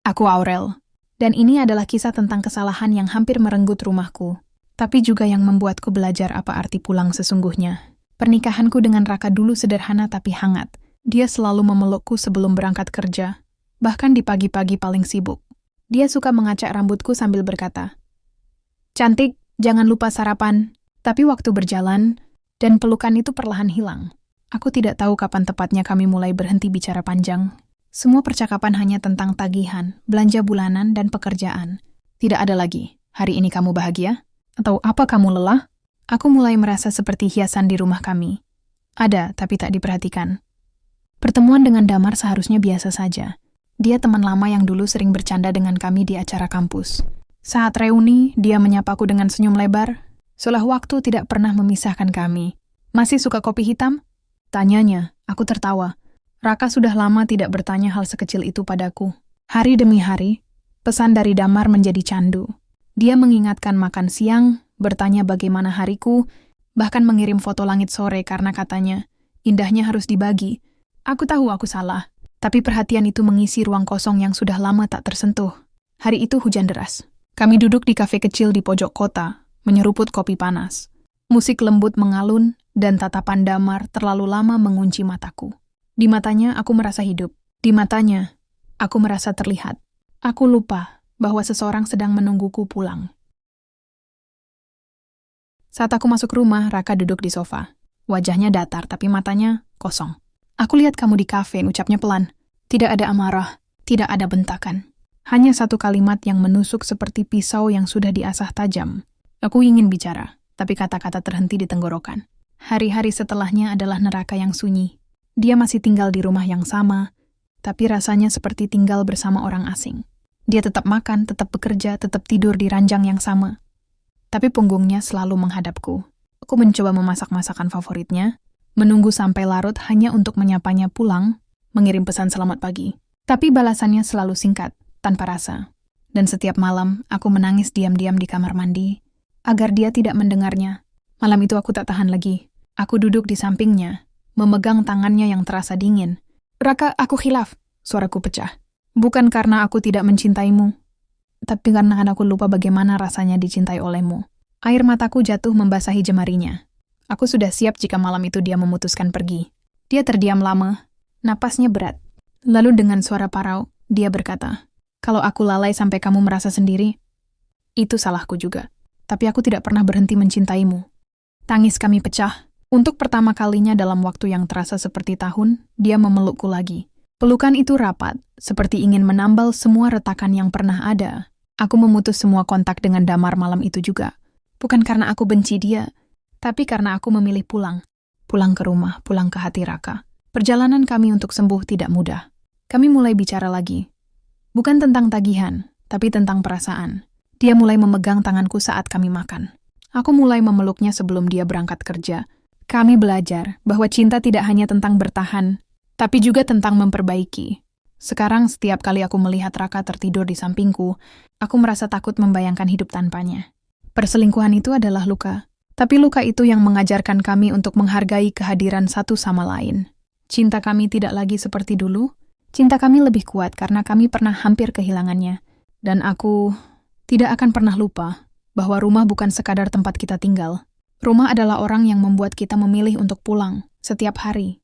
Aku Aurel, dan ini adalah kisah tentang kesalahan yang hampir merenggut rumahku, tapi juga yang membuatku belajar apa arti pulang sesungguhnya. Pernikahanku dengan Raka dulu sederhana tapi hangat. Dia selalu memelukku sebelum berangkat kerja, bahkan di pagi-pagi paling sibuk. Dia suka mengacak rambutku sambil berkata, "Cantik, jangan lupa sarapan." Tapi waktu berjalan, dan pelukan itu perlahan hilang. Aku tidak tahu kapan tepatnya kami mulai berhenti bicara panjang. Semua percakapan hanya tentang tagihan, belanja bulanan, dan pekerjaan. Tidak ada lagi, "Hari ini kamu bahagia?" Atau "Apa kamu lelah?" Aku mulai merasa seperti hiasan di rumah kami. Ada, tapi tak diperhatikan. Pertemuan dengan Damar seharusnya biasa saja. Dia teman lama yang dulu sering bercanda dengan kami di acara kampus. Saat reuni, dia menyapaku dengan senyum lebar. Seolah waktu tidak pernah memisahkan kami. "Masih suka kopi hitam?" Tanyanya. Aku tertawa. Raka sudah lama tidak bertanya hal sekecil itu padaku. Hari demi hari, pesan dari Damar menjadi candu. Dia mengingatkan makan siang, bertanya bagaimana hariku, bahkan mengirim foto langit sore karena katanya, indahnya harus dibagi. Aku tahu aku salah, tapi perhatian itu mengisi ruang kosong yang sudah lama tak tersentuh. Hari itu hujan deras. Kami duduk di kafe kecil di pojok kota, menyeruput kopi panas. Musik lembut mengalun, dan tatapan Damar terlalu lama mengunci mataku. Di matanya, aku merasa hidup. Di matanya, aku merasa terlihat. Aku lupa bahwa seseorang sedang menungguku pulang. Saat aku masuk rumah, Raka duduk di sofa. Wajahnya datar, tapi matanya kosong. "Aku lihat kamu di kafe," ucapnya pelan. Tidak ada amarah, tidak ada bentakan. Hanya satu kalimat yang menusuk seperti pisau yang sudah diasah tajam. Aku ingin bicara, tapi kata-kata terhenti di tenggorokan. Hari-hari setelahnya adalah neraka yang sunyi. Dia masih tinggal di rumah yang sama, tapi rasanya seperti tinggal bersama orang asing. Dia tetap makan, tetap bekerja, tetap tidur di ranjang yang sama. Tapi punggungnya selalu menghadapku. Aku mencoba memasak masakan favoritnya, menunggu sampai larut hanya untuk menyapanya pulang, mengirim pesan selamat pagi. Tapi balasannya selalu singkat, tanpa rasa. Dan setiap malam, aku menangis diam-diam di kamar mandi, agar dia tidak mendengarnya. Malam itu aku tak tahan lagi. Aku duduk di sampingnya, memegang tangannya yang terasa dingin. "Raka, aku khilaf," suaraku pecah. "Bukan karena aku tidak mencintaimu, tapi karena aku lupa bagaimana rasanya dicintai olehmu." Air mataku jatuh membasahi jemarinya. Aku sudah siap jika malam itu dia memutuskan pergi. Dia terdiam lama, napasnya berat. Lalu dengan suara parau, dia berkata, "Kalau aku lalai sampai kamu merasa sendiri, itu salahku juga. Tapi aku tidak pernah berhenti mencintaimu." Tangis kami pecah. Untuk pertama kalinya dalam waktu yang terasa seperti tahun, dia memelukku lagi. Pelukan itu rapat, seperti ingin menambal semua retakan yang pernah ada. Aku memutus semua kontak dengan Damar malam itu juga. Bukan karena aku benci dia, tapi karena aku memilih pulang. Pulang ke rumah, pulang ke hati Raka. Perjalanan kami untuk sembuh tidak mudah. Kami mulai bicara lagi. Bukan tentang tagihan, tapi tentang perasaan. Dia mulai memegang tanganku saat kami makan. Aku mulai memeluknya sebelum dia berangkat kerja. Kami belajar bahwa cinta tidak hanya tentang bertahan, tapi juga tentang memperbaiki. Sekarang setiap kali aku melihat Raka tertidur di sampingku, aku merasa takut membayangkan hidup tanpanya. Perselingkuhan itu adalah luka, tapi luka itu yang mengajarkan kami untuk menghargai kehadiran satu sama lain. Cinta kami tidak lagi seperti dulu, cinta kami lebih kuat karena kami pernah hampir kehilangannya. Dan aku tidak akan pernah lupa bahwa rumah bukan sekadar tempat kita tinggal. Rumah adalah orang yang membuat kita memilih untuk pulang setiap hari,